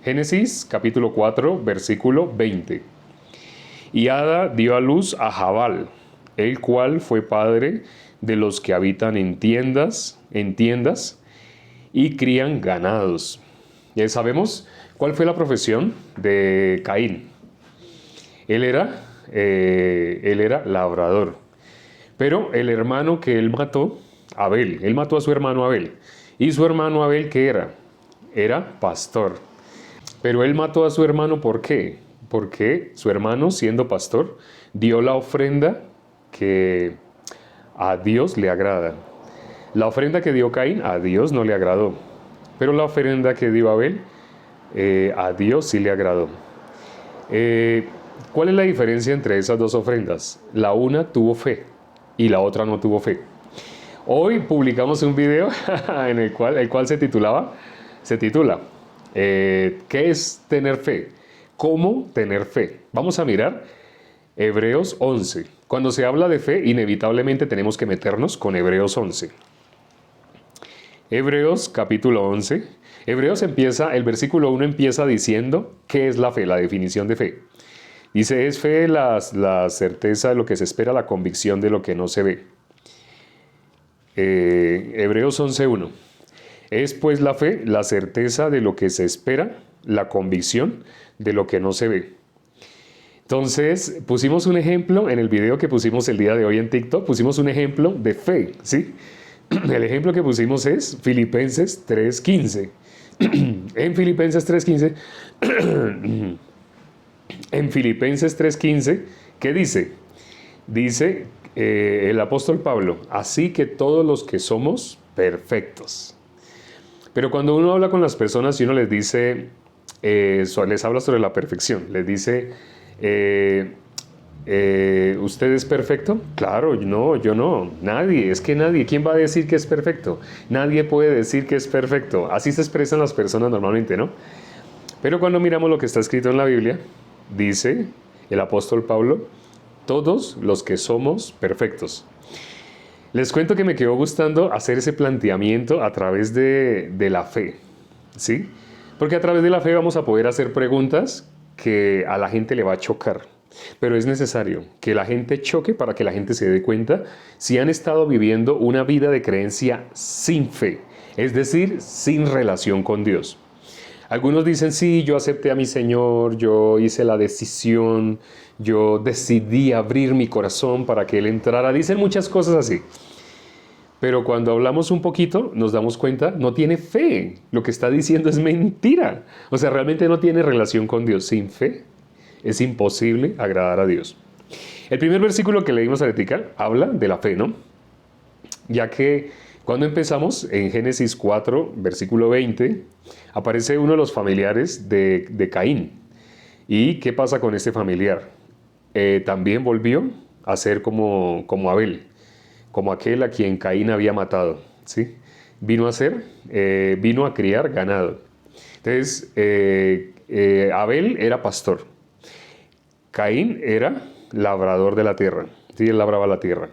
Génesis capítulo 4, versículo 20. Y Ada dio a luz a Jabal, el cual fue padre de los que habitan en tiendas y crían ganados. Ya sabemos cuál fue la profesión de Caín. Él era labrador. Pero el hermano que él mató mató a su hermano Abel. Y su hermano Abel, ¿qué era? Era pastor. Pero él mató a su hermano, ¿por qué? Porque su hermano, siendo pastor, dio la ofrenda que a Dios le agrada. La ofrenda que dio Caín a Dios no le agradó. Pero la ofrenda que dio Abel a Dios sí le agradó. ¿Cuál es la diferencia entre esas dos ofrendas? La una tuvo fe y la otra no tuvo fe. Hoy publicamos un video en el cual se titula ¿qué es tener fe? ¿Cómo tener fe? Vamos a mirar Hebreos 11. Cuando se habla de fe, inevitablemente tenemos que meternos con Hebreos 11. Hebreos capítulo 11. El versículo 1 empieza diciendo ¿qué es la fe? La definición de fe. Dice, es fe la certeza de lo que se espera, la convicción de lo que no se ve. Hebreos 11.1. Es pues la fe, la certeza de lo que se espera, la convicción de lo que no se ve. Entonces, pusimos un ejemplo en el video que pusimos el día de hoy en TikTok, pusimos un ejemplo de fe, ¿sí? El ejemplo que pusimos es Filipenses 3.15. En Filipenses 3.15, ¿qué dice? Dice el apóstol Pablo, así que todos los que somos perfectos. Pero cuando uno habla con las personas y uno les dice, les habla sobre la perfección, les dice, ¿usted es perfecto? Claro, no, yo no, nadie, ¿quién va a decir que es perfecto? Nadie puede decir que es perfecto, así se expresan las personas normalmente, ¿no? Pero cuando miramos lo que está escrito en la Biblia, dice el apóstol Pablo, todos los que somos perfectos. Les cuento que me quedó gustando hacer ese planteamiento a través de la fe, ¿sí? Porque a través de la fe vamos a poder hacer preguntas que a la gente le va a chocar. Pero es necesario que la gente choque para que la gente se dé cuenta si han estado viviendo una vida de creencia sin fe, es decir, sin relación con Dios. Algunos dicen, sí, yo acepté a mi Señor, yo hice la decisión, yo decidí abrir mi corazón para que Él entrara. Dicen muchas cosas así. Pero cuando hablamos un poquito, nos damos cuenta, no tiene fe. Lo que está diciendo es mentira. O sea, realmente no tiene relación con Dios. Sin fe es imposible agradar a Dios. El primer versículo que leímos ahorita habla de la fe, ¿no? Ya que cuando empezamos en Génesis 4, versículo 20, aparece uno de los familiares de Caín. ¿Y qué pasa con este familiar? También volvió a ser como Abel, como aquel a quien Caín había matado, ¿sí? Vino a criar ganado. Entonces, Abel era pastor. Caín era labrador de la tierra, ¿sí? Él labraba la tierra.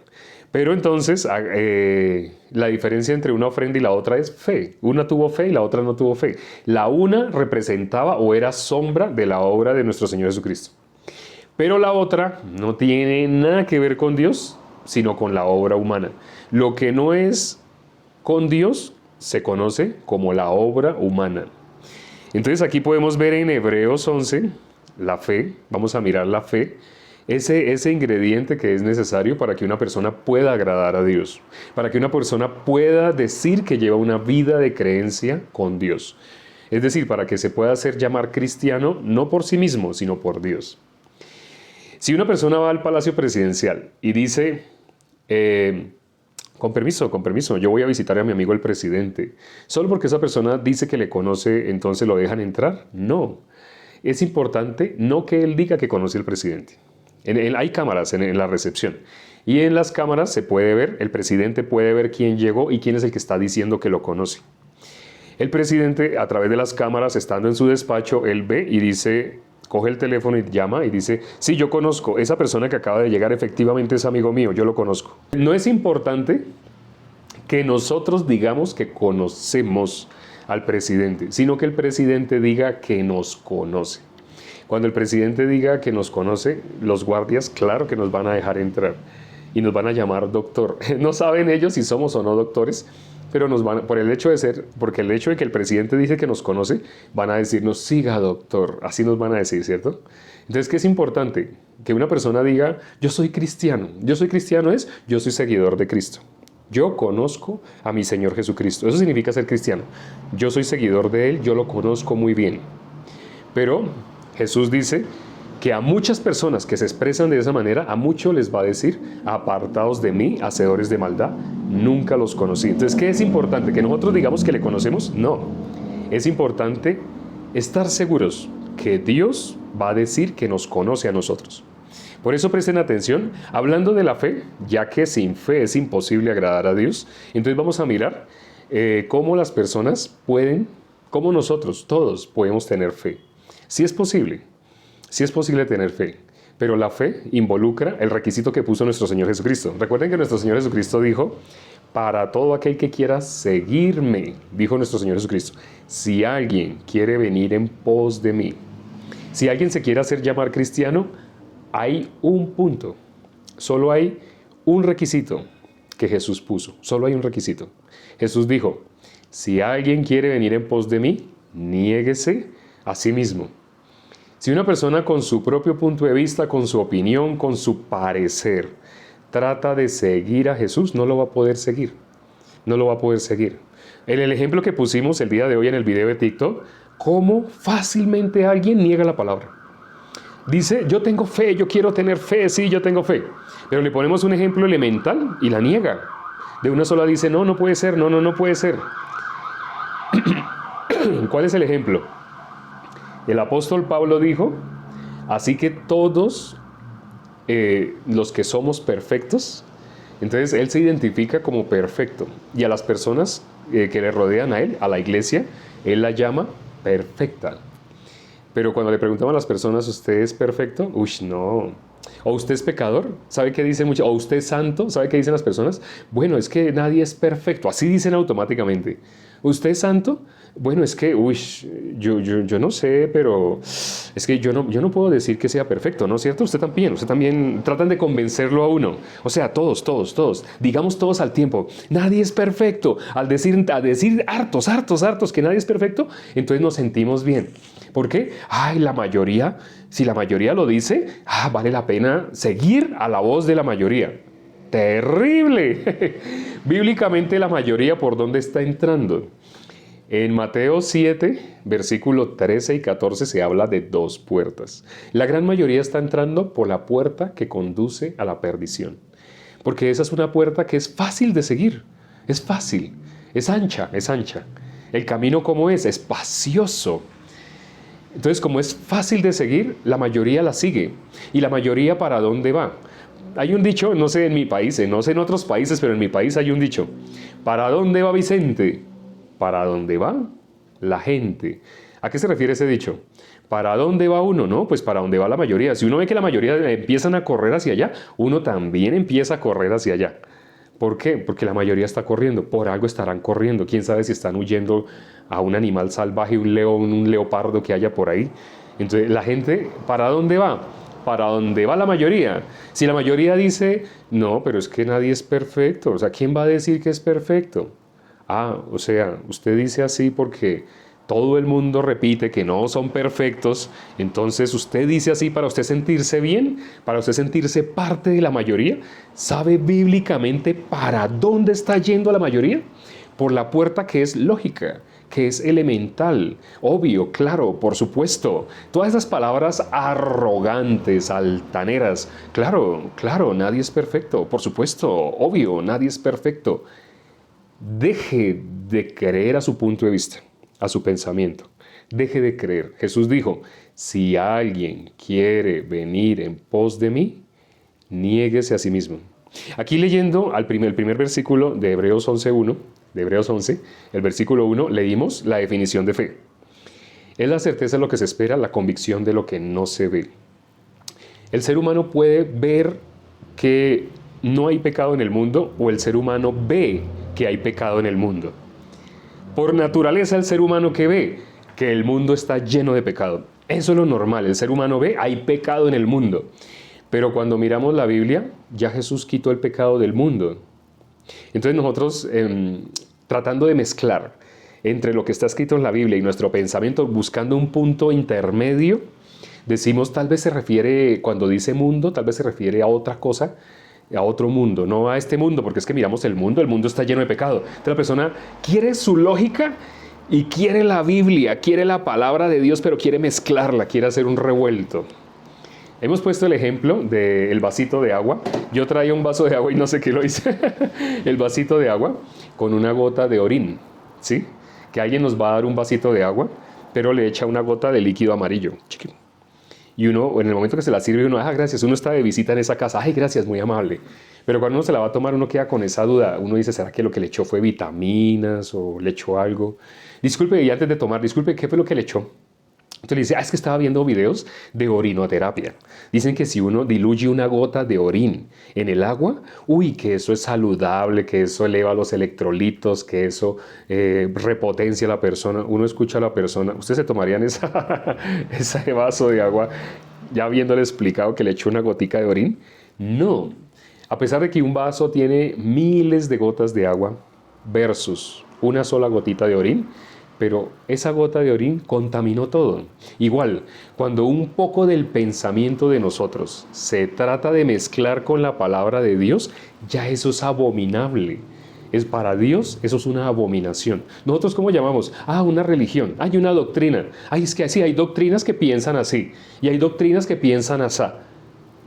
Pero entonces, la diferencia entre una ofrenda y la otra es fe. Una tuvo fe y la otra no tuvo fe. La una representaba o era sombra de la obra de nuestro Señor Jesucristo. Pero la otra no tiene nada que ver con Dios, sino con la obra humana. Lo que no es con Dios se conoce como la obra humana. Entonces aquí podemos ver en Hebreos 11 la fe. Vamos a mirar la fe. Ese ingrediente que es necesario para que una persona pueda agradar a Dios, para que una persona pueda decir que lleva una vida de creencia con Dios. Es decir, para que se pueda hacer llamar cristiano no por sí mismo, sino por Dios. Si una persona va al Palacio Presidencial y dice, con permiso, yo voy a visitar a mi amigo el presidente, ¿solo porque esa persona dice que le conoce, entonces lo dejan entrar? No. Es importante no que él diga que conoce al presidente. Hay cámaras en la recepción y en las cámaras se puede ver, el presidente puede ver quién llegó y quién es el que está diciendo que lo conoce. El presidente, a través de las cámaras, estando en su despacho, él ve y dice, coge el teléfono y llama y dice, sí, yo conozco, esa persona que acaba de llegar efectivamente es amigo mío, yo lo conozco. No es importante que nosotros digamos que conocemos al presidente, sino que el presidente diga que nos conoce. Cuando el presidente diga que nos conoce, los guardias, claro que nos van a dejar entrar y nos van a llamar doctor. No saben ellos si somos o no doctores, pero nos van, porque el hecho de que el presidente dice que nos conoce, van a decirnos, siga doctor, así nos van a decir, ¿cierto? Entonces, ¿qué es importante? Que una persona diga, yo soy cristiano. Yo soy cristiano yo soy seguidor de Cristo. Yo conozco a mi Señor Jesucristo. Eso significa ser cristiano. Yo soy seguidor de Él, yo lo conozco muy bien. Pero Jesús dice que a muchas personas que se expresan de esa manera, a muchos les va a decir, apartados de mí, hacedores de maldad, nunca los conocí. Entonces, ¿qué es importante? ¿Que nosotros digamos que le conocemos? No. Es importante estar seguros que Dios va a decir que nos conoce a nosotros. Por eso presten atención, hablando de la fe, ya que sin fe es imposible agradar a Dios, entonces vamos a mirar cómo las personas pueden, cómo nosotros todos podemos tener fe. Sí es posible tener fe, pero la fe involucra el requisito que puso nuestro Señor Jesucristo. Recuerden que nuestro Señor Jesucristo dijo, para todo aquel que quiera seguirme, dijo nuestro Señor Jesucristo, si alguien quiere venir en pos de mí, si alguien se quiere hacer llamar cristiano, hay un punto, solo hay un requisito que Jesús puso, solo hay un requisito. Jesús dijo, si alguien quiere venir en pos de mí, niéguese a sí mismo. Si una persona con su propio punto de vista, con su opinión, con su parecer, trata de seguir a Jesús, no lo va a poder seguir. No lo va a poder seguir. En el ejemplo que pusimos el día de hoy en el video de TikTok, cómo fácilmente alguien niega la palabra. Dice, yo tengo fe, yo quiero tener fe, sí, yo tengo fe. Pero le ponemos un ejemplo elemental y la niega. De una sola dice, no, no puede ser, no puede ser. ¿Cuál es el ejemplo? El apóstol Pablo dijo, así que todos los que somos perfectos, entonces él se identifica como perfecto. Y a las personas que le rodean a él, a la iglesia, él la llama perfecta. Pero cuando le preguntamos a las personas, ¿usted es perfecto? Uy, no. ¿O usted es pecador? ¿Sabe qué dicen mucho? ¿O usted es santo? ¿Sabe qué dicen las personas? Bueno, es que nadie es perfecto. Así dicen automáticamente. ¿Usted es santo? Bueno, es que, yo no sé, pero es que yo no puedo decir que sea perfecto, ¿no es cierto? Usted también tratan de convencerlo a uno. O sea, todos, digamos todos al tiempo, nadie es perfecto. Al decir hartos que nadie es perfecto, entonces nos sentimos bien. ¿Por qué? La mayoría, si la mayoría lo dice, vale la pena seguir a la voz de la mayoría. ¡Terrible! Bíblicamente la mayoría, ¿por dónde está entrando? En Mateo 7, versículo 13 y 14 se habla de dos puertas. La gran mayoría está entrando por la puerta que conduce a la perdición. Porque esa es una puerta que es fácil de seguir. Es fácil. Es ancha. El camino, ¿cómo es? Espacioso. Entonces, como es fácil de seguir, la mayoría la sigue. ¿Y la mayoría para dónde va? Hay un dicho, no sé en mi país, no sé en otros países, pero en mi país hay un dicho. ¿Para dónde va Vicente? ¿Para dónde va la gente? ¿A qué se refiere ese dicho? ¿Para dónde va uno? No, pues para dónde va la mayoría. Si uno ve que la mayoría empiezan a correr hacia allá, uno también empieza a correr hacia allá. ¿Por qué? Porque la mayoría está corriendo. Por algo estarán corriendo. ¿Quién sabe si están huyendo a un animal salvaje, un león, un leopardo que haya por ahí? Entonces, la gente, ¿para dónde va? Para dónde va la mayoría. Si la mayoría dice, no, pero es que nadie es perfecto. O sea, ¿quién va a decir que es perfecto? O sea, usted dice así porque todo el mundo repite que no son perfectos, entonces usted dice así para usted sentirse bien, para usted sentirse parte de la mayoría. ¿Sabe bíblicamente para dónde está yendo la mayoría? Por la puerta que es lógica, que es elemental, obvio, claro, por supuesto. Todas esas palabras arrogantes, altaneras, claro, nadie es perfecto, por supuesto, obvio, nadie es perfecto. Deje de creer a su punto de vista, a su pensamiento. Deje de creer. Jesús dijo, si alguien quiere venir en pos de mí, niéguese a sí mismo. Aquí leyendo el primer versículo de Hebreos 11, el versículo 1, leímos la definición de fe. Es la certeza de lo que se espera, la convicción de lo que no se ve. El ser humano puede ver que no hay pecado en el mundo, o el ser humano ve que hay pecado en el mundo. Por naturaleza el ser humano que ve que el mundo está lleno de pecado. Eso es lo normal, el ser humano ve, hay pecado en el mundo. Pero cuando miramos la Biblia, ya Jesús quitó el pecado del mundo. Entonces nosotros, tratando de mezclar entre lo que está escrito en la Biblia y nuestro pensamiento, buscando un punto intermedio, decimos, tal vez se refiere, cuando dice mundo, tal vez se refiere a otra cosa, a otro mundo, no a este mundo, porque es que miramos el mundo está lleno de pecado. Entonces la persona quiere su lógica y quiere la Biblia, quiere la palabra de Dios, pero quiere mezclarla, quiere hacer un revuelto. Hemos puesto el ejemplo del vasito de agua. Yo traía un vaso de agua y no sé qué lo hice. El vasito de agua con una gota de orín, ¿sí? Que alguien nos va a dar un vasito de agua, pero le echa una gota de líquido amarillo. Y uno, en el momento que se la sirve, uno, gracias, uno está de visita en esa casa, gracias, muy amable. Pero cuando uno se la va a tomar, uno queda con esa duda. Uno dice, ¿será que lo que le echó fue vitaminas o le echó algo? Disculpe, y antes de tomar, disculpe, ¿qué fue lo que le echó? Entonces le dice, es que estaba viendo videos de orinoterapia. Dicen que si uno diluye una gota de orín en el agua, que eso es saludable, que eso eleva los electrolitos, que eso repotencia a la persona. Uno escucha a la persona, ¿ustedes se tomarían ese vaso de agua ya habiéndole explicado que le echó una gotica de orín? No. A pesar de que un vaso tiene miles de gotas de agua versus una sola gotita de orín, pero esa gota de orín contaminó todo. Igual, cuando un poco del pensamiento de nosotros se trata de mezclar con la palabra de Dios, ya eso es abominable. Es para Dios, eso es una abominación. ¿Nosotros cómo llamamos? Una religión, hay una doctrina. Es que así, hay doctrinas que piensan así y hay doctrinas que piensan asá.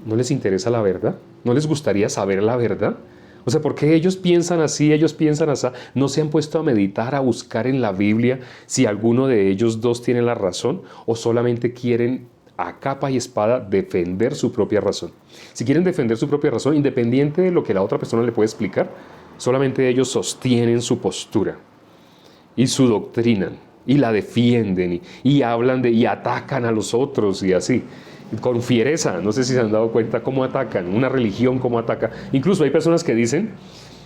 ¿No les interesa la verdad? ¿No les gustaría saber la verdad? O sea, ¿por qué ellos piensan así, ellos piensan así? ¿No se han puesto a meditar, a buscar en la Biblia si alguno de ellos dos tiene la razón o solamente quieren a capa y espada defender su propia razón? Si quieren defender su propia razón, independiente de lo que la otra persona le puede explicar, solamente ellos sostienen su postura y su doctrina y la defienden y hablan y atacan a los otros y así. Con fiereza, no sé si se han dado cuenta cómo atacan, una religión cómo ataca. Incluso hay personas que dicen,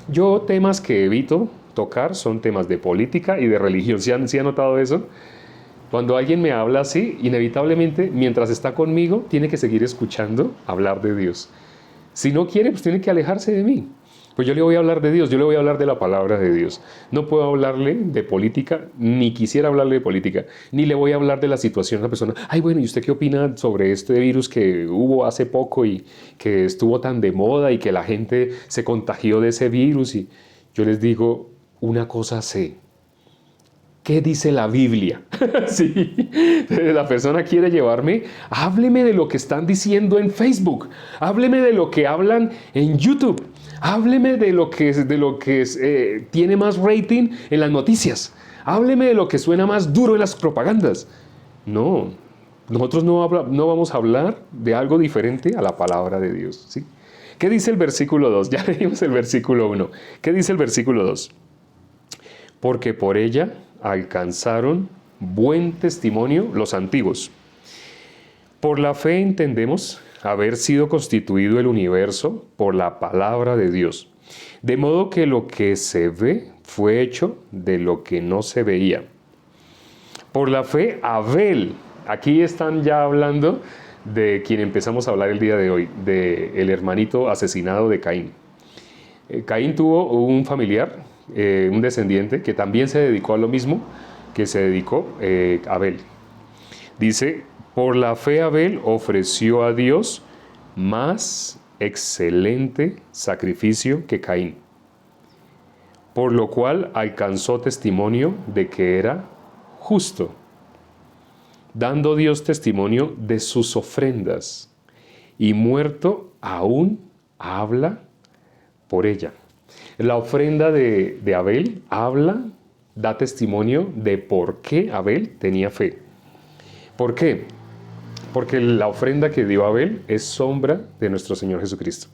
yo temas que evito tocar son temas de política y de religión. ¿Sí han notado eso? Cuando alguien me habla así, inevitablemente, mientras está conmigo, tiene que seguir escuchando hablar de Dios. Si no quiere, pues tiene que alejarse de mí. Pues yo le voy a hablar de Dios, yo le voy a hablar de la palabra de Dios. No puedo hablarle de política, ni quisiera hablarle de política, ni le voy a hablar de la situación a la persona. Bueno, ¿y usted qué opina sobre este virus que hubo hace poco y que estuvo tan de moda y que la gente se contagió de ese virus? Y yo les digo, una cosa sé. ¿Qué dice la Biblia? Sí, la persona quiere llevarme, hábleme de lo que están diciendo en Facebook, hábleme de lo que hablan en YouTube, hábleme de lo que tiene más rating en las noticias, hábleme de lo que suena más duro en las propagandas. No, nosotros no vamos a hablar de algo diferente a la palabra de Dios, ¿sí? ¿Qué dice el versículo 2? Ya leímos el versículo 1. ¿Qué dice el versículo 2? Porque por ella alcanzaron buen testimonio los antiguos. Por la fe entendemos haber sido constituido el universo por la palabra de Dios, de modo que lo que se ve fue hecho de lo que no se veía. Por la fe Abel, aquí están ya hablando de quien empezamos a hablar el día de hoy, del hermanito asesinado de Caín. Caín tuvo un familiar, un descendiente que también se dedicó a lo mismo que se dedicó Abel. Dice, por la fe Abel ofreció a Dios más excelente sacrificio que Caín, por lo cual alcanzó testimonio de que era justo, dando Dios testimonio de sus ofrendas, y muerto aún habla por ella. La ofrenda de Abel da testimonio de por qué Abel tenía fe. ¿Por qué? Porque la ofrenda que dio Abel es sombra de nuestro Señor Jesucristo.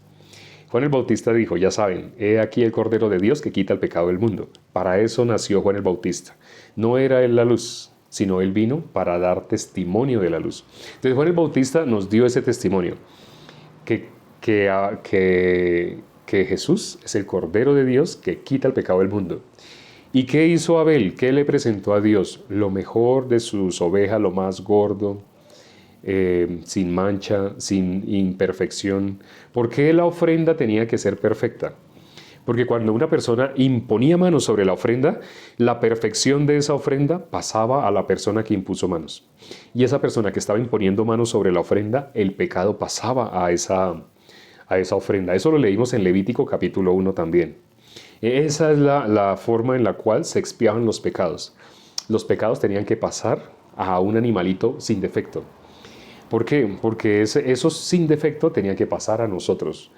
Juan el Bautista dijo, ya saben, he aquí el Cordero de Dios que quita el pecado del mundo. Para eso nació Juan el Bautista. No era él la luz, sino él vino para dar testimonio de la luz. Entonces Juan el Bautista nos dio ese testimonio, que Jesús es el Cordero de Dios que quita el pecado del mundo. ¿Y qué hizo Abel? ¿Qué le presentó a Dios? Lo mejor de sus ovejas, lo más gordo, sin mancha, sin imperfección. ¿Por qué la ofrenda tenía que ser perfecta? Porque cuando una persona imponía manos sobre la ofrenda, la perfección de esa ofrenda pasaba a la persona que impuso manos. Y esa persona que estaba imponiendo manos sobre la ofrenda, el pecado pasaba a esa ofrenda. Eso lo leímos en Levítico capítulo 1 también. Esa es la forma en la cual se expiaban los pecados. Los pecados tenían que pasar a un animalito sin defecto. ¿Por qué? Porque esos sin defecto tenían que pasar a nosotros.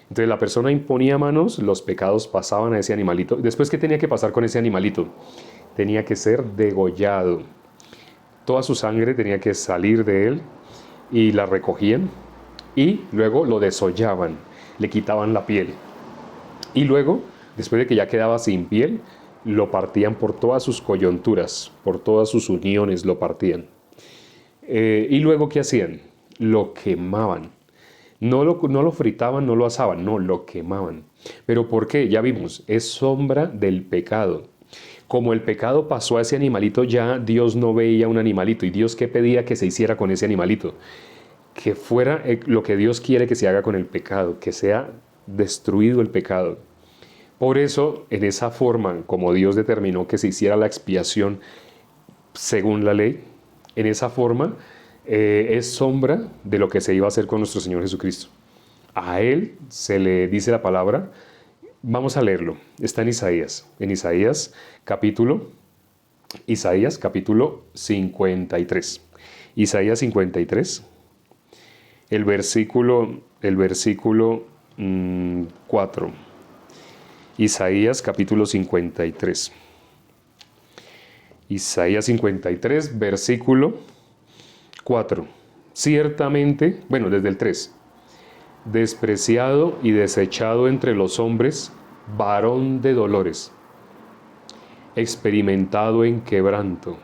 Entonces la persona imponía manos, los pecados pasaban a ese animalito. Después, ¿qué tenía que pasar con ese animalito? Tenía que ser degollado. Toda su sangre tenía que salir de él y la recogían y luego lo desollaban, le quitaban la piel. Y luego, después de que ya quedaba sin piel, lo partían por todas sus coyunturas, por todas sus uniones lo partían. Y luego, ¿qué hacían? Lo quemaban. No lo fritaban, no lo asaban, no, lo quemaban. ¿Pero por qué? Ya vimos, es sombra del pecado. Como el pecado pasó a ese animalito, ya Dios no veía un animalito. ¿Y Dios qué pedía que se hiciera con ese animalito? Que fuera lo que Dios quiere que se haga con el pecado, que sea destruido el pecado. Por eso, en esa forma, como Dios determinó que se hiciera la expiación según la ley, en esa forma es sombra de lo que se iba a hacer con nuestro Señor Jesucristo. A Él se le dice la palabra, vamos a leerlo, está en Isaías capítulo 53. Isaías 53, el versículo 4. Isaías capítulo 53. Isaías 53, versículo 4. Ciertamente, bueno, desde el 3. Despreciado y desechado entre los hombres, varón de dolores, experimentado en quebranto,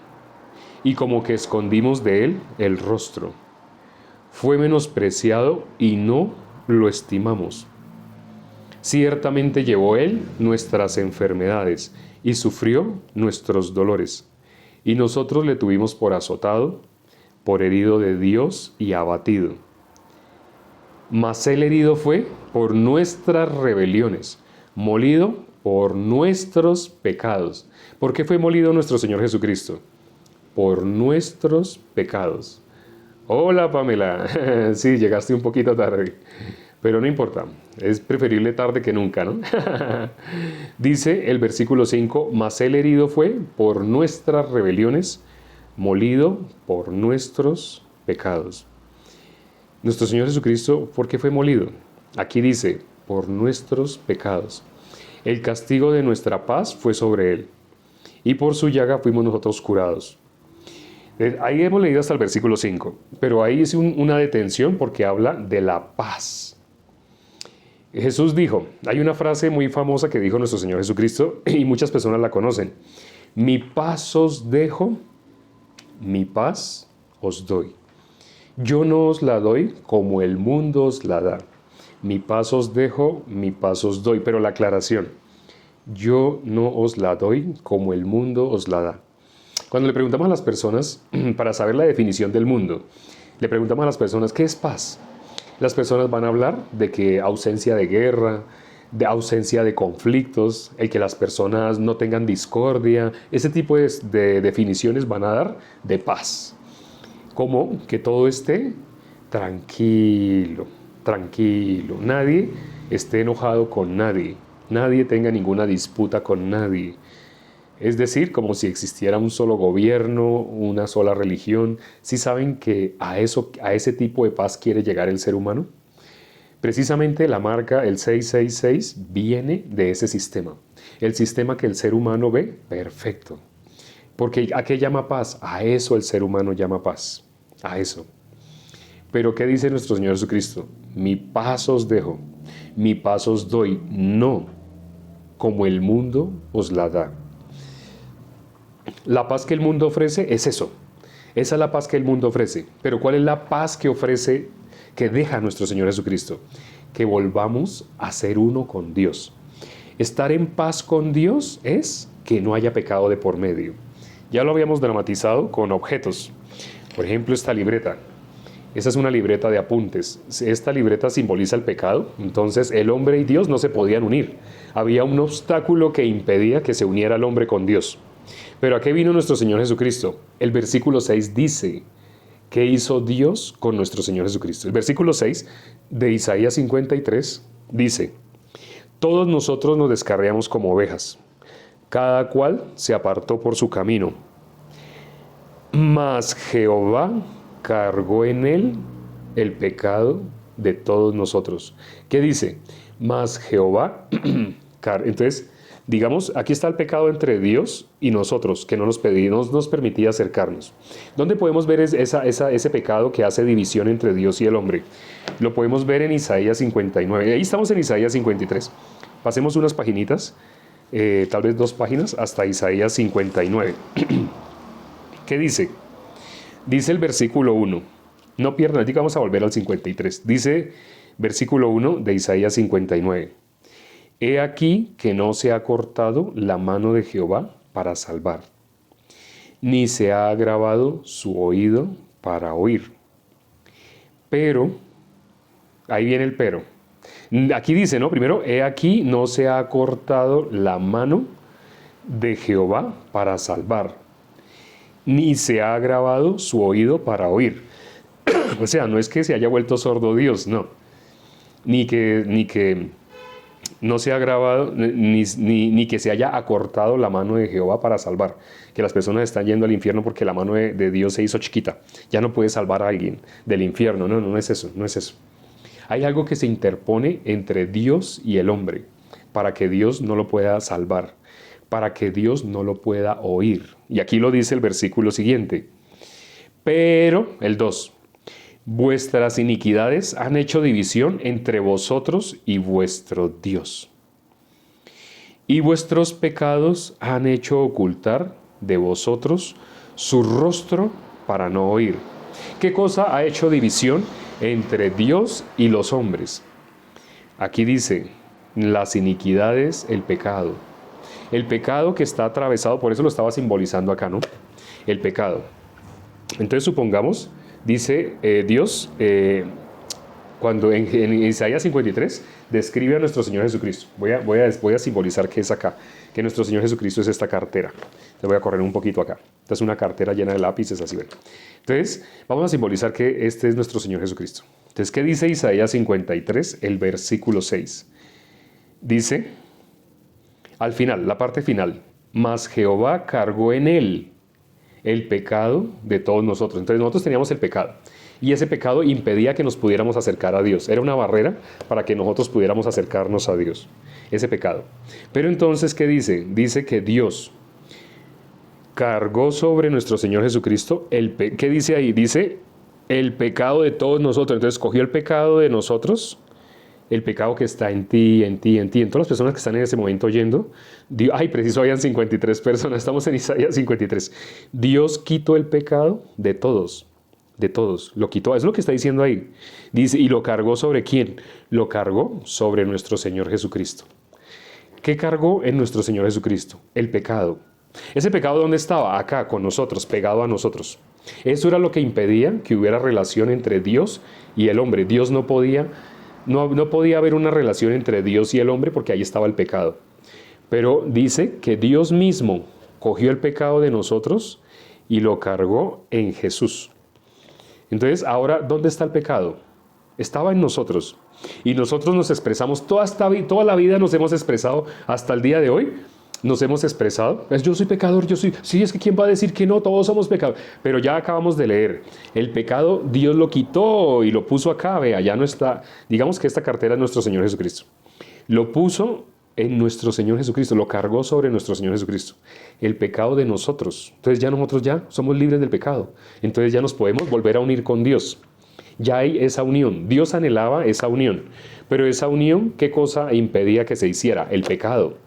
y como que escondimos de él el rostro. Fue menospreciado y no lo estimamos. Ciertamente llevó él nuestras enfermedades y sufrió nuestros dolores. Y nosotros le tuvimos por azotado, por herido de Dios y abatido. Mas él herido fue por nuestras rebeliones, molido por nuestros pecados. ¿Por qué fue molido nuestro Señor Jesucristo? Por nuestros pecados. Hola Pamela, sí, llegaste un poquito tarde, pero no importa, es preferible tarde que nunca, ¿no? Dice el versículo 5, mas él herido fue por nuestras rebeliones, molido por nuestros pecados. Nuestro Señor Jesucristo, ¿por qué fue molido? Aquí dice, por nuestros pecados. El castigo de nuestra paz fue sobre él, y por su llaga fuimos nosotros curados. Ahí hemos leído hasta el versículo 5, pero ahí es una detención porque habla de la paz. Jesús dijo, hay una frase muy famosa que dijo nuestro Señor Jesucristo y muchas personas la conocen. Mi paz os dejo, mi paz os doy. Yo no os la doy como el mundo os la da. Mi paz os dejo, mi paz os doy. Pero la aclaración, yo no os la doy como el mundo os la da. Cuando le preguntamos a las personas, para saber la definición del mundo, le preguntamos a las personas, ¿qué es paz? Las personas van a hablar de que ausencia de guerra, de ausencia de conflictos, el que las personas no tengan discordia, ese tipo de definiciones van a dar de paz. Como que todo esté tranquilo, tranquilo, nadie esté enojado con nadie, nadie tenga ninguna disputa con nadie. Es decir, como si existiera un solo gobierno, una sola religión. ¿Sí saben que a ese tipo de paz quiere llegar el ser humano? Precisamente la marca, el 666, viene de ese sistema. El sistema que el ser humano ve perfecto. Porque ¿a qué llama paz? A eso el ser humano llama paz. A eso. Pero ¿qué dice nuestro Señor Jesucristo? Mi paz os dejo, mi paz os doy, no como el mundo os la da. La paz que el mundo ofrece es eso. Esa es la paz que el mundo ofrece. Pero ¿cuál es la paz que ofrece, que deja nuestro Señor Jesucristo? Que volvamos a ser uno con Dios. Estar en paz con Dios es que no haya pecado de por medio. Ya lo habíamos dramatizado con objetos. Por ejemplo, esta libreta. Esa es una libreta de apuntes. Esta libreta simboliza el pecado. Entonces el hombre y Dios no se podían unir. Había un obstáculo que impedía que se uniera el hombre con Dios. Pero ¿a qué vino nuestro Señor Jesucristo? El versículo 6 dice, ¿qué hizo Dios con nuestro Señor Jesucristo? El versículo 6 de Isaías 53 dice, todos nosotros nos descarriamos como ovejas, cada cual se apartó por su camino, mas Jehová cargó en él el pecado de todos nosotros. ¿Qué dice? Mas Jehová, entonces, digamos, aquí está el pecado entre Dios y nosotros, que no nos permitía acercarnos. ¿Dónde podemos ver ese pecado que hace división entre Dios y el hombre? Lo podemos ver en Isaías 59. Ahí estamos en Isaías 53. Pasemos unas paginitas, tal vez 2 páginas, hasta Isaías 59. ¿Qué dice? Dice el versículo 1. No pierdan, aquí vamos a volver al 53. Dice versículo 1 de Isaías 59. He aquí que no se ha cortado la mano de Jehová para salvar, ni se ha agravado su oído para oír. Pero, ahí viene el pero. Aquí dice, ¿no? Primero, he aquí no se ha cortado la mano de Jehová para salvar, ni se ha agravado su oído para oír. O sea, no es que se haya vuelto sordo Dios, no. Ni que no se ha agravado, ni que se haya acortado la mano de Jehová para salvar. Que las personas están yendo al infierno porque la mano de Dios se hizo chiquita. Ya no puede salvar a alguien del infierno. No, no es eso, no es eso. Hay algo que se interpone entre Dios y el hombre para que Dios no lo pueda salvar, para que Dios no lo pueda oír. Y aquí lo dice el versículo siguiente. Pero, el 2, vuestras iniquidades han hecho división entre vosotros y vuestro Dios. Y vuestros pecados han hecho ocultar de vosotros su rostro para no oír. ¿Qué cosa ha hecho división entre Dios y los hombres? Aquí dice, las iniquidades, el pecado. El pecado que está atravesado, por eso lo estaba simbolizando acá, ¿no? El pecado. Entonces supongamos, dice Dios, cuando en Isaías 53 describe a nuestro Señor Jesucristo. Voy a simbolizar que es acá, que nuestro Señor Jesucristo es esta cartera. Te voy a correr un poquito acá. Esta es una cartera llena de lápices, así ven. Entonces, vamos a simbolizar que este es nuestro Señor Jesucristo. Entonces, ¿qué dice Isaías 53, el versículo 6? Dice, al final, la parte final, mas Jehová cargó en él el pecado de todos nosotros. Entonces nosotros teníamos el pecado y ese pecado impedía que nos pudiéramos acercar a Dios. Era una barrera para que nosotros pudiéramos acercarnos a Dios, ese pecado. Pero entonces, ¿qué dice? Dice que Dios cargó sobre nuestro Señor Jesucristo ¿qué dice ahí? Dice el pecado de todos nosotros. Entonces cogió el pecado de nosotros, el pecado que está en ti, en ti, en ti, en todas las personas que están en ese momento oyendo. Dios, preciso habían 53 personas, estamos en Isaías 53. Dios quitó el pecado de todos, lo quitó. Es lo que está diciendo ahí. Dice, ¿y lo cargó sobre quién? Lo cargó sobre nuestro Señor Jesucristo. ¿Qué cargó en nuestro Señor Jesucristo? El pecado. ¿Ese pecado dónde estaba? Acá, con nosotros, pegado a nosotros. Eso era lo que impedía que hubiera relación entre Dios y el hombre. Dios no podía haber una relación entre Dios y el hombre porque ahí estaba el pecado. Pero dice que Dios mismo cogió el pecado de nosotros y lo cargó en Jesús. Entonces, ahora, ¿dónde está el pecado? Estaba en nosotros. Y nosotros nos expresamos, toda la vida nos hemos expresado hasta el día de hoy. Nos hemos expresado, yo soy pecador, sí, es que ¿quién va a decir que no? Todos somos pecadores. Pero ya acabamos de leer, el pecado Dios lo quitó y lo puso acá, vea, ya no está. Digamos que esta cartera es nuestro Señor Jesucristo. Lo puso en nuestro Señor Jesucristo, lo cargó sobre nuestro Señor Jesucristo. El pecado de nosotros. Entonces ya nosotros ya somos libres del pecado. Entonces ya nos podemos volver a unir con Dios. Ya hay esa unión. Dios anhelaba esa unión. Pero esa unión, ¿qué cosa impedía que se hiciera? El pecado.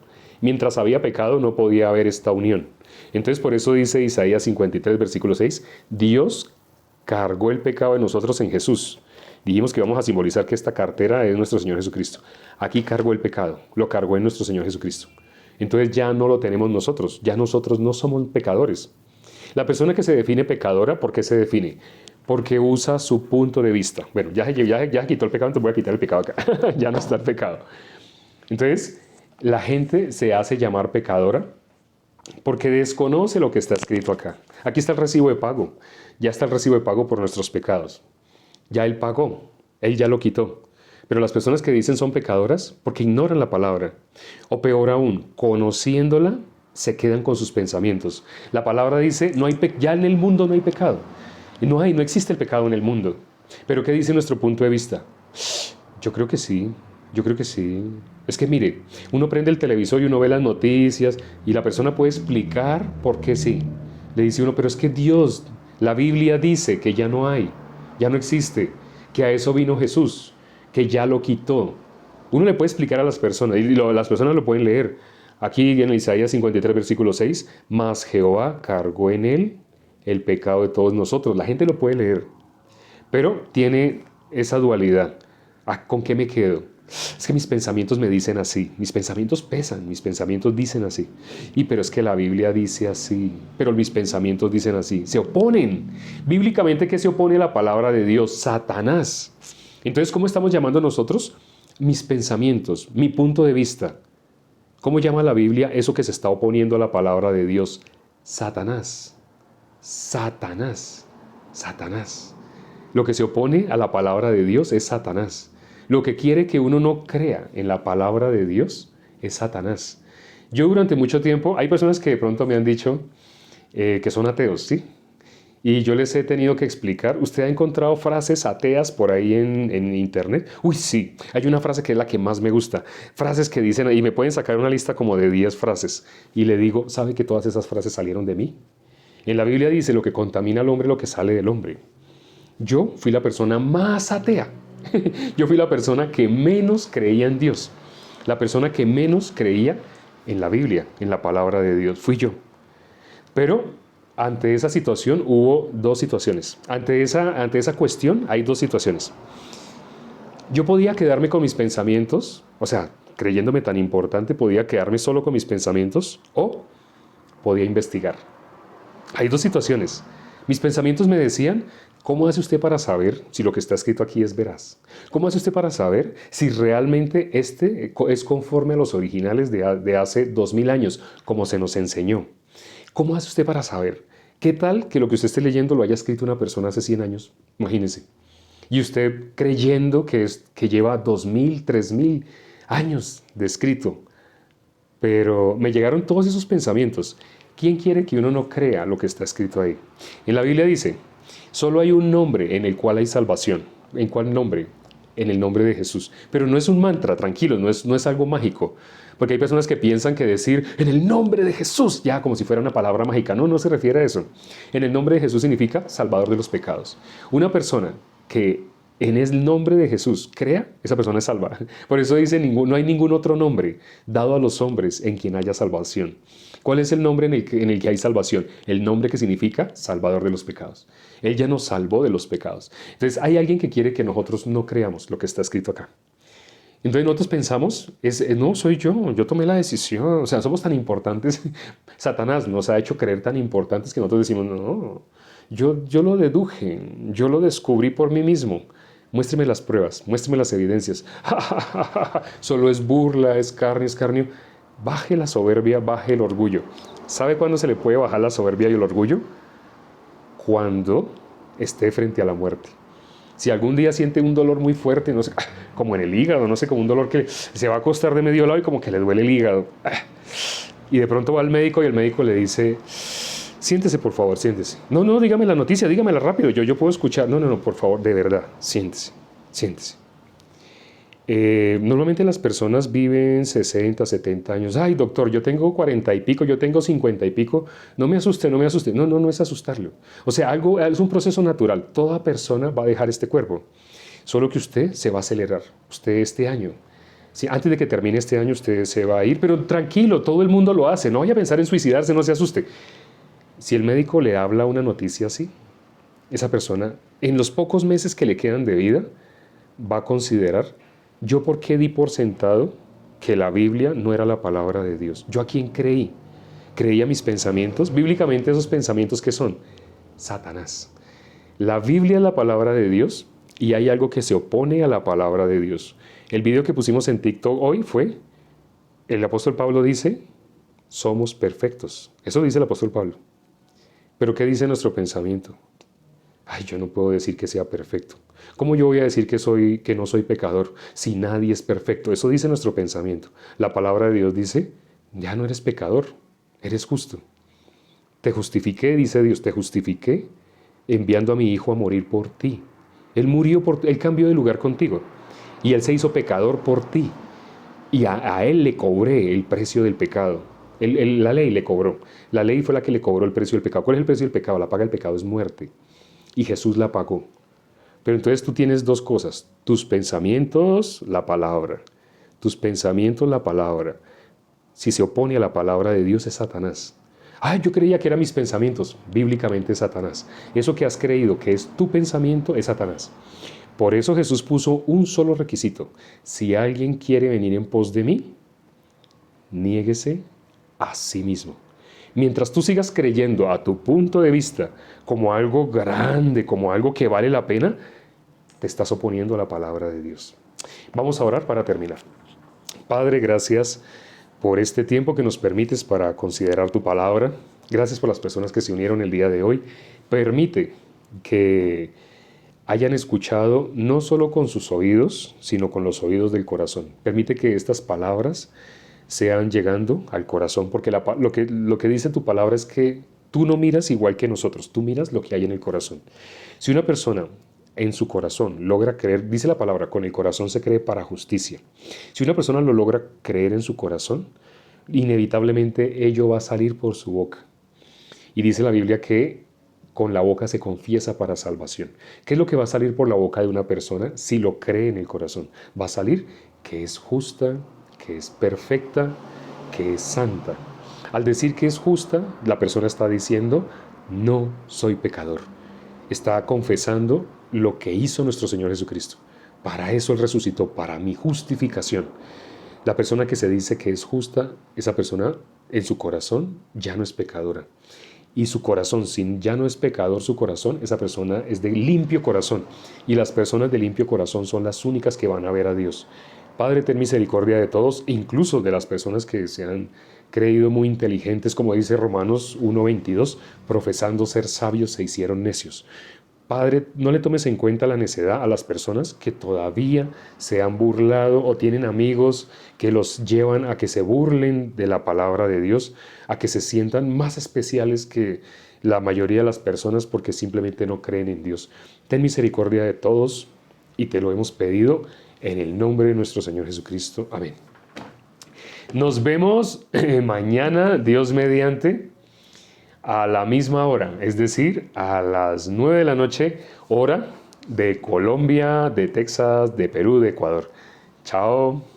Mientras había pecado no podía haber esta unión. Entonces por eso dice Isaías 53, versículo 6, Dios cargó el pecado de nosotros en Jesús. Dijimos que vamos a simbolizar que esta cartera es nuestro Señor Jesucristo. Aquí cargó el pecado, lo cargó en nuestro Señor Jesucristo. Entonces ya no lo tenemos nosotros, ya nosotros no somos pecadores. La persona que se define pecadora, ¿por qué se define? Porque usa su punto de vista. Bueno, ya quitó el pecado, entonces voy a quitar el pecado acá. Ya no está el pecado. Entonces, la gente se hace llamar pecadora porque desconoce lo que está escrito acá. Aquí está el recibo de pago. Ya está el recibo de pago por nuestros pecados. Ya Él pagó. Él ya lo quitó. Pero las personas que dicen son pecadoras porque ignoran la palabra. O peor aún, conociéndola, se quedan con sus pensamientos. La palabra dice, ya en el mundo no hay pecado. No existe el pecado en el mundo. Pero ¿qué dice nuestro punto de vista? Yo creo que sí, yo creo que sí. Es que mire, uno prende el televisor y uno ve las noticias y la persona puede explicar por qué sí. Le dice uno, pero es que Dios, la Biblia dice que ya no hay, ya no existe, que a eso vino Jesús, que ya lo quitó. Uno le puede explicar a las personas, y las personas lo pueden leer. Aquí en Isaías 53, versículo 6, mas Jehová cargó en él el pecado de todos nosotros. La gente lo puede leer, pero tiene esa dualidad. ¿Con qué me quedo? Es que mis pensamientos me dicen así, mis pensamientos pesan, mis pensamientos dicen así. Pero es que la Biblia dice así, pero mis pensamientos dicen así. Se oponen. Bíblicamente, ¿qué se opone a la palabra de Dios? Satanás. Entonces, ¿cómo estamos llamando nosotros? Mis pensamientos, mi punto de vista. ¿Cómo llama la Biblia eso que se está oponiendo a la palabra de Dios? Satanás. Satanás. Satanás. Lo que se opone a la palabra de Dios es Satanás. Lo que quiere que uno no crea en la palabra de Dios es Satanás. Yo durante mucho tiempo, hay personas que de pronto me han dicho que son ateos, ¿sí? Y yo les he tenido que explicar. ¿Usted ha encontrado frases ateas por ahí en internet? Uy, sí. Hay una frase que es la que más me gusta. Frases que dicen, y me pueden sacar una lista como de 10 frases. Y le digo, ¿sabe que todas esas frases salieron de mí? En la Biblia dice, lo que contamina al hombre, lo que sale del hombre. Yo fui la persona más atea. Yo fui la persona que menos creía en Dios. La persona que menos creía en la Biblia, en la palabra de Dios. Fui yo. Pero ante esa situación hubo dos situaciones. Ante esa cuestión hay dos situaciones. Yo podía quedarme con mis pensamientos, o sea, creyéndome tan importante, podía quedarme solo con mis pensamientos o podía investigar. Hay dos situaciones. Mis pensamientos me decían, ¿cómo hace usted para saber si lo que está escrito aquí es veraz? ¿Cómo hace usted para saber si realmente este es conforme a los originales de hace 2000 años, como se nos enseñó? ¿Cómo hace usted para saber? ¿Qué tal que lo que usted esté leyendo lo haya escrito una persona hace 100 años? Imagínese. Y usted creyendo que lleva 2000, 3000 años de escrito. Pero me llegaron todos esos pensamientos. ¿Quién quiere que uno no crea lo que está escrito ahí? En la Biblia dice, solo hay un nombre en el cual hay salvación. ¿En cuál nombre? En el nombre de Jesús. Pero no es un mantra, tranquilo, no es algo mágico. Porque hay personas que piensan que decir en el nombre de Jesús, ya como si fuera una palabra mágica. No se refiere a eso. En el nombre de Jesús significa salvador de los pecados. Una persona que en el nombre de Jesús crea, esa persona es salva. Por eso dice, no hay ningún otro nombre dado a los hombres en quien haya salvación. ¿Cuál es el nombre en el que hay salvación? El nombre que significa salvador de los pecados. Él ya nos salvó de los pecados. Entonces hay alguien que quiere que nosotros no creamos lo que está escrito acá. Entonces nosotros pensamos, no, soy yo tomé la decisión, o sea, somos tan importantes. Satanás nos ha hecho creer tan importantes que nosotros decimos, no, yo lo deduje, yo lo descubrí por mí mismo. Muéstreme las pruebas, muéstreme las evidencias. Solo es burla, es escarnio. Baje la soberbia, baje el orgullo. ¿Sabe cuándo se le puede bajar la soberbia y el orgullo? Cuando esté frente a la muerte. Si algún día siente un dolor muy fuerte, no sé, como en el hígado, no sé, como un dolor que se va a acostar de medio lado y como que le duele el hígado. Y de pronto va al médico y el médico le dice, siéntese por favor, siéntese. No, dígame la noticia, dígamela rápido, yo puedo escuchar. No, por favor, de verdad, siéntese. Normalmente las personas viven 60, 70 años. Ay, doctor, yo tengo 40 y pico, yo tengo 50 y pico. No me asuste. No es asustarlo. O sea, es un proceso natural. Toda persona va a dejar este cuerpo. Solo que usted se va a acelerar. Usted este año. Sí, antes de que termine este año usted se va a ir, pero tranquilo, todo el mundo lo hace. No vaya a pensar en suicidarse, no se asuste. Si el médico le habla una noticia así, esa persona, en los pocos meses que le quedan de vida, va a considerar, ¿yo por qué di por sentado que la Biblia no era la palabra de Dios. ¿Yo a quién creí? Creí a mis pensamientos. Bíblicamente, esos pensamientos, ¿qué son? Satanás. La Biblia es la palabra de Dios y hay algo que se opone a la palabra de Dios. El video que pusimos en TikTok hoy fue, el apóstol Pablo dice, somos perfectos. Eso dice el apóstol Pablo. Pero ¿qué dice nuestro pensamiento? Ay, yo no puedo decir que sea perfecto. ¿Cómo yo voy a decir que no soy pecador si nadie es perfecto? Eso dice nuestro pensamiento. La palabra de Dios dice, ya no eres pecador, eres justo. Te justifiqué, dice Dios, te justifiqué enviando a mi hijo a morir por ti. Él murió él cambió de lugar contigo y él se hizo pecador por ti. Y a él le cobré el precio del pecado. La ley le cobró. La ley fue la que le cobró el precio del pecado. ¿Cuál es el precio del pecado? La paga del pecado es muerte. Y Jesús la pagó. Pero entonces tú tienes dos cosas. Tus pensamientos, la palabra. Tus pensamientos, la palabra. Si se opone a la palabra de Dios es Satanás. Ay, yo creía que eran mis pensamientos. Bíblicamente es Satanás. Eso que has creído que es tu pensamiento es Satanás. Por eso Jesús puso un solo requisito. Si alguien quiere venir en pos de mí, niéguese a sí mismo. Mientras tú sigas creyendo a tu punto de vista como algo grande, como algo que vale la pena, te estás oponiendo a la palabra de Dios. Vamos a orar para terminar. Padre, gracias por este tiempo que nos permites para considerar tu palabra. Gracias por las personas que se unieron el día de hoy. Permite que hayan escuchado no solo con sus oídos, sino con los oídos del corazón. Permite que estas palabras sean llegando al corazón, porque lo que dice tu palabra es que tú no miras igual que nosotros, tú miras lo que hay en el corazón. Si una persona en su corazón logra creer, dice la palabra, con el corazón se cree para justicia. Si una persona lo logra creer en su corazón, inevitablemente ello va a salir por su boca. Y dice la Biblia que con la boca se confiesa para salvación. ¿Qué es lo que va a salir por la boca de una persona si lo cree en el corazón? Va a salir que es justa, que es perfecta, que es santa. Al decir que es justa, la persona está diciendo, no soy pecador. Está confesando lo que hizo nuestro Señor Jesucristo. Para eso Él resucitó, para mi justificación. La persona que se dice que es justa, esa persona en su corazón ya no es pecadora. Y su corazón, si ya no es pecador su corazón, esa persona es de limpio corazón. Y las personas de limpio corazón son las únicas que van a ver a Dios. Padre, ten misericordia de todos, incluso de las personas que se han creído muy inteligentes, como dice Romanos 1:22, profesando ser sabios se hicieron necios. Padre, no le tomes en cuenta la necedad a las personas que todavía se han burlado o tienen amigos que los llevan a que se burlen de la palabra de Dios, a que se sientan más especiales que la mayoría de las personas porque simplemente no creen en Dios. Ten misericordia de todos y te lo hemos pedido en el nombre de nuestro Señor Jesucristo. Amén. Nos vemos mañana, Dios mediante, a la misma hora, es decir, a las 9 de la noche, hora de Colombia, de Texas, de Perú, de Ecuador. Chao.